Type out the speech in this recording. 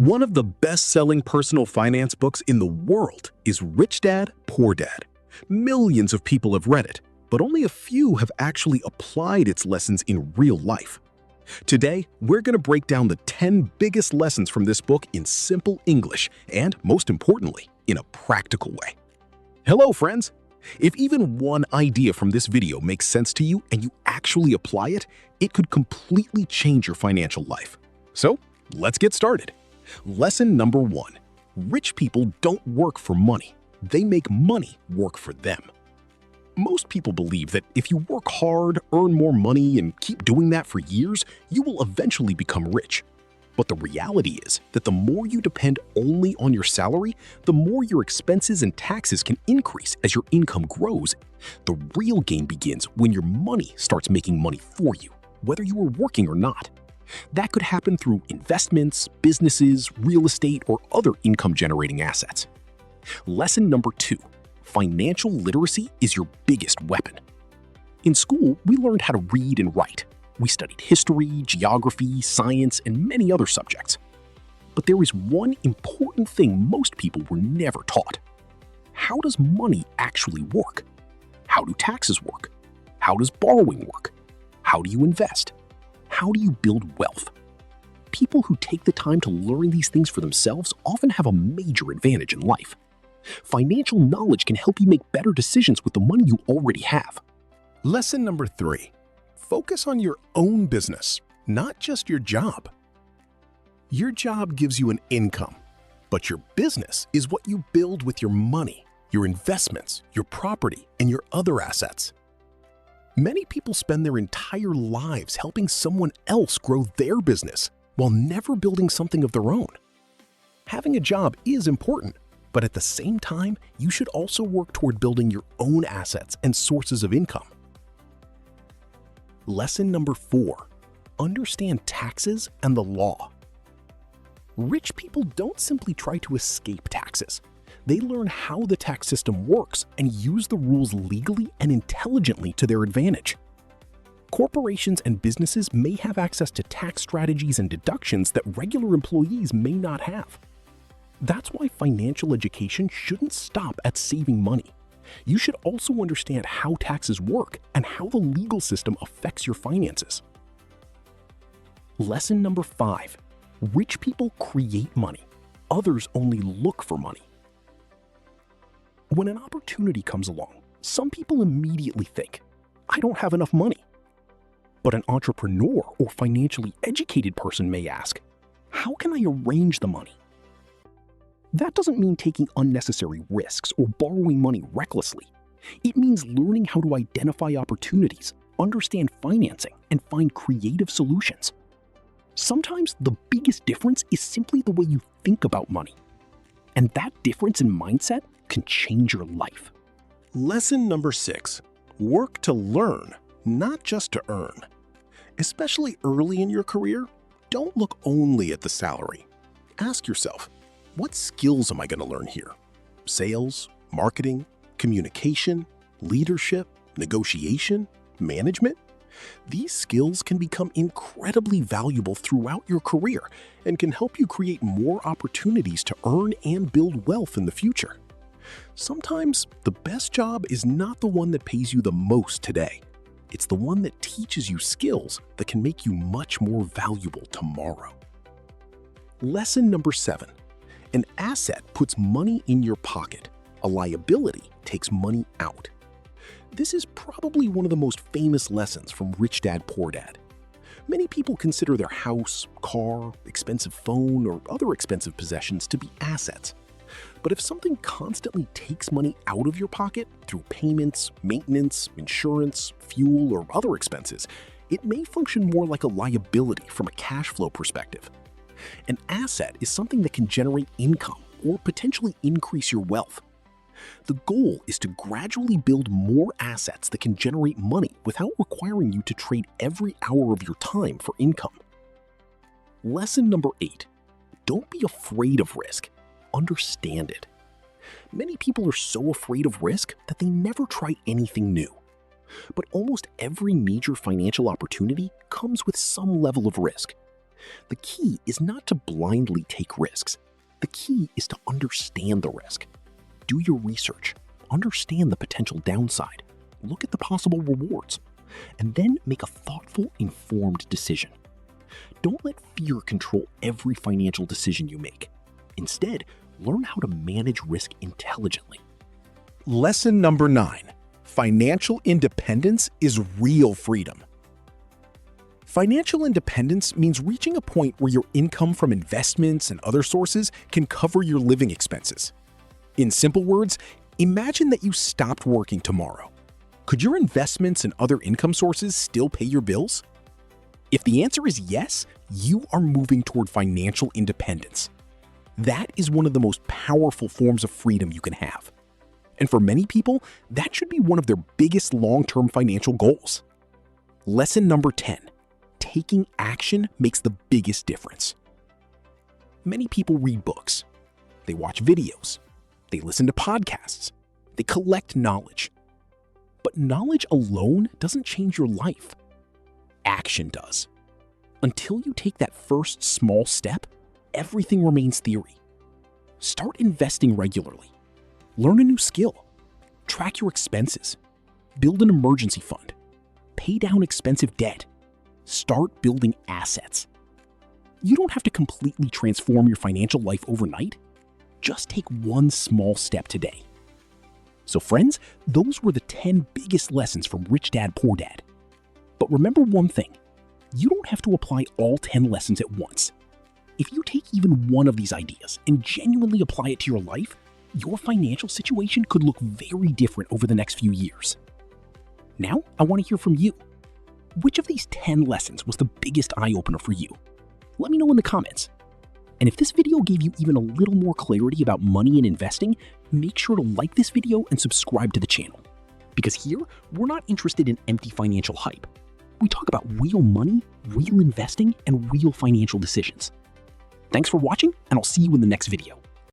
One of the best-selling personal finance books in the world is Rich Dad, Poor Dad. Millions of people have read it, but only a few have actually applied its lessons in real life. Today, we're going to break down the 10 biggest lessons from this book in simple English and, most importantly, in a practical way. Hello, friends! If even one idea from this video makes sense to you and you actually apply it, it could completely change your financial life. So, let's get started. Lesson number 1. Rich people don't work for money. They make money work for them. Most people believe that if you work hard, earn more money, and keep doing that for years, you will eventually become rich. But the reality is that the more you depend only on your salary, the more your expenses and taxes can increase as your income grows. The real game begins when your money starts making money for you, whether you are working or not. That could happen through investments, businesses, real estate, or other income-generating assets. Lesson number 2. Financial literacy is your biggest weapon. In school, we learned how to read and write. We studied history, geography, science, and many other subjects. But there is one important thing most people were never taught. How does money actually work? How do taxes work? How does borrowing work? How do you invest? How do you build wealth? People who take the time to learn these things for themselves often have a major advantage in life. Financial knowledge can help you make better decisions with the money you already have. Lesson number 3. Focus on your own business, not just your job. Your job gives you an income, but your business is what you build with your money, your investments, your property, and your other assets. Many people spend their entire lives helping someone else grow their business while never building something of their own. Having a job is important, but at the same time, you should also work toward building your own assets and sources of income. Lesson number 4. Understand taxes and the law. Rich people don't simply try to escape taxes. They learn how the tax system works and use the rules legally and intelligently to their advantage. Corporations and businesses may have access to tax strategies and deductions that regular employees may not have. That's why financial education shouldn't stop at saving money. You should also understand how taxes work and how the legal system affects your finances. Lesson number 5. Rich people create money. Others only look for money. When an opportunity comes along, some people immediately think, I don't have enough money. But an entrepreneur or financially educated person may ask, how can I arrange the money? That doesn't mean taking unnecessary risks or borrowing money recklessly. It means learning how to identify opportunities, understand financing, and find creative solutions. Sometimes the biggest difference is simply the way you think about money. And that difference in mindset can change your life. Lesson number 6. Work to learn, not just to earn. Especially early in your career, don't look only at the salary. Ask yourself, what skills am I going to learn here? Sales, marketing, communication, leadership, negotiation, management? These skills can become incredibly valuable throughout your career and can help you create more opportunities to earn and build wealth in the future. Sometimes the best job is not the one that pays you the most today. It's the one that teaches you skills that can make you much more valuable tomorrow. Lesson number 7. An asset puts money in your pocket. A liability takes money out. This is probably one of the most famous lessons from Rich Dad, Poor Dad. Many people consider their house, car, expensive phone, or other expensive possessions to be assets. But if something constantly takes money out of your pocket through payments, maintenance, insurance, fuel, or other expenses, it may function more like a liability from a cash flow perspective. An asset is something that can generate income or potentially increase your wealth. The goal is to gradually build more assets that can generate money without requiring you to trade every hour of your time for income. Lesson number 8. Don't be afraid of risk. Understand it. Many people are so afraid of risk that they never try anything new. But almost every major financial opportunity comes with some level of risk. The key is not to blindly take risks. The key is to understand the risk. Do your research, understand the potential downside, look at the possible rewards, and then make a thoughtful, informed decision. Don't let fear control every financial decision you make. Instead, learn how to manage risk intelligently. Lesson number 9. Financial independence is real freedom. Financial independence means reaching a point where your income from investments and other sources can cover your living expenses. In simple words, imagine that you stopped working tomorrow. Could your investments and other income sources still pay your bills? If the answer is yes, you are moving toward financial independence. That is one of the most powerful forms of freedom you can have. And for many people, that should be one of their biggest long-term financial goals. Lesson number 10. Taking action makes the biggest difference. Many people read books. They watch videos. They listen to podcasts. They collect knowledge. But knowledge alone doesn't change your life. Action does. Until you take that first small step, everything remains theory. Start investing regularly. Learn a new skill. Track your expenses. Build an emergency fund. Pay down expensive debt. Start building assets. You don't have to completely transform your financial life overnight. Just take one small step today. So friends, those were the 10 biggest lessons from Rich Dad, Poor Dad. But remember one thing, you don't have to apply all 10 lessons at once. If you take even one of these ideas and genuinely apply it to your life, your financial situation could look very different over the next few years. Now, I want to hear from you. Which of these 10 lessons was the biggest eye-opener for you? Let me know in the comments. And if this video gave you even a little more clarity about money and investing, make sure to like this video and subscribe to the channel. Because here, we're not interested in empty financial hype. We talk about real money, real investing, and real financial decisions. Thanks for watching, and I'll see you in the next video.